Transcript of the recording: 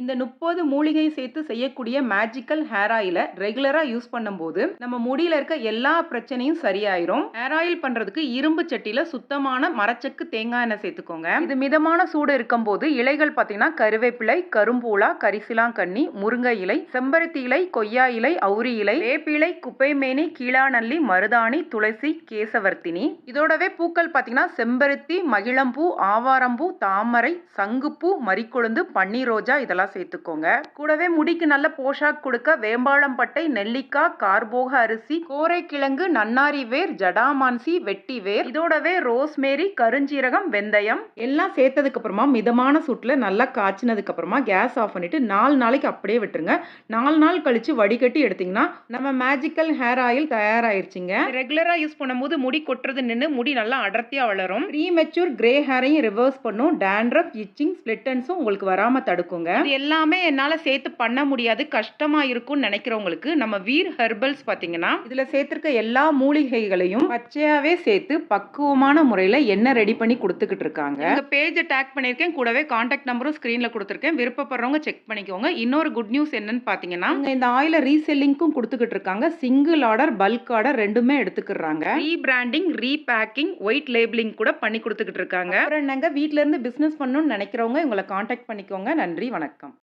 இந்த 30 மூலிகை சேர்த்து செய்யக்கூடிய மேஜிக்கல் ஹேர் ஆயில ரெகுலரா யூஸ் பண்ணும்போது நம்ம முடியில இருக்க எல்லா பிரச்சனையும் சரியாயிரும். ஹேர் ஆயில் பண்றதுக்கு இரும்பு சட்டியில சுத்தமான மரச்செக்கு தேங்காய் எண்ணெய் சேர்த்துக்கோங்க. இது மிதமான சூடு இருக்கும்போது இலைகள் பார்த்தீங்கன்னா கருவேப்பிலை, கரும்பூலா, கரிசிலாங்கண்ணி, முருங்கை இலை, செம்பருத்தி இலை, கொய்யா இலை, அவுரி இலை, வேப்பிலை, குப்பைமேனி, கீழாநல்லி, மருதாணி, துளசி, கேசவர்த்தினி. இதோடவே பூக்கள் பார்த்தீங்கன்னா செம்பருத்தி, மகிழம்பூ, ஆவாரம்பூ, தாமரை, சங்குப்பூ, மரிக்கொழுந்து, பன்னீர் ரோஜா இதெல்லாம் சேர்த்துக்கோங்க. கூடவே முடிக்கு நல்ல போஷாக் கொடுக்க வேம்பாளம் பட்டை, நெல்லிக்காய், கார்போக அரிசி, கோரைக்கிழங்கு, நன்னாரி வேர், ஜடாமான்சி, வெட்டி வேர், இதோடவே ரோஸ்மேரி, கருஞ்சீரகம், வெந்தயம் எல்லாம் சேர்த்ததுக்கு அப்புறமா மிதமான சூட்டுல நல்லா காய்ச்சினதுக்கு அப்புறமா கேஸ் ஆஃப் பண்ணிட்டு 4 நாளைக்கு அப்படியே விட்டுருங்க. 4 நாள் கழிச்சு வடிகட்டி எடுத்தீங்கன்னா நம்ம மேஜிக்கல் ஹேர் ஆயில் தயாராயிருச்சுங்க. ரெகுலரா யூஸ் பண்ணும்போது முடி கொட்டுறது நின்று முடி நல்லா அடர்த்தியா வளரும். ப்ரீமெச்சூர் கிரே ஹேரையும் ரிவர்ஸ் பண்ணும். டேண்ட்ரஃப், இச்சிங், ஸ்ப்ளிட் எண்ட்ஸும் உங்களுக்கு வராம தடுக்குங்க. இது எல்லாமே என்னால சேர்த்து பண்ண முடியாது, கஷ்டமா இருக்கும்னு நினைக்கிறவங்களுக்கு நம்ம வீர் ஹெர்பல்ஸ் பார்த்தீங்கன்னா இதுல சேர்த்திருக்க எல்லா மூலிகைகளையும் பச்சையாவே சேர்த்து பக்குவமான முறையில எண்ணெய் ரெடி பண்ணி கொடுத்துக்கிட்டு இருக்காங்க. இந்த பேஜை டேக் பண்ணியிருக்கேன், கூடவே கான்டாக்ட் நம்பரும் ஸ்கிரீன்ல கொடுத்துருக்கேன். விருப்பப்படுறவங்க செக் பண்ணிக்கோங்க. இன்னொரு குட் நியூஸ் என்னன்னு பார்த்தீங்கன்னா இந்த ஆயில ரீசெல்லிங்க்கும் கொடுத்துக்கிட்டு இருக்காங்க. சிங்கிள் ஆர்டர், பல்க் ஆர்டர் ரெண்டுமே எடுத்துக்கிறாங்க. ரீபிராண்டிங், ரீபேக்கிங், ஒயிட் லேபிளிங் கூட பண்ணி கொடுத்துக்கிட்டு இருக்காங்க. அப்புறம் என்னங்க, வீட்ல இருந்து பிசினஸ் பண்ணணும்னு நினைக்கிறவங்க இவங்களை கான்டாக்ட் பண்ணிக்கோங்க. நன்றி, வணக்கம்.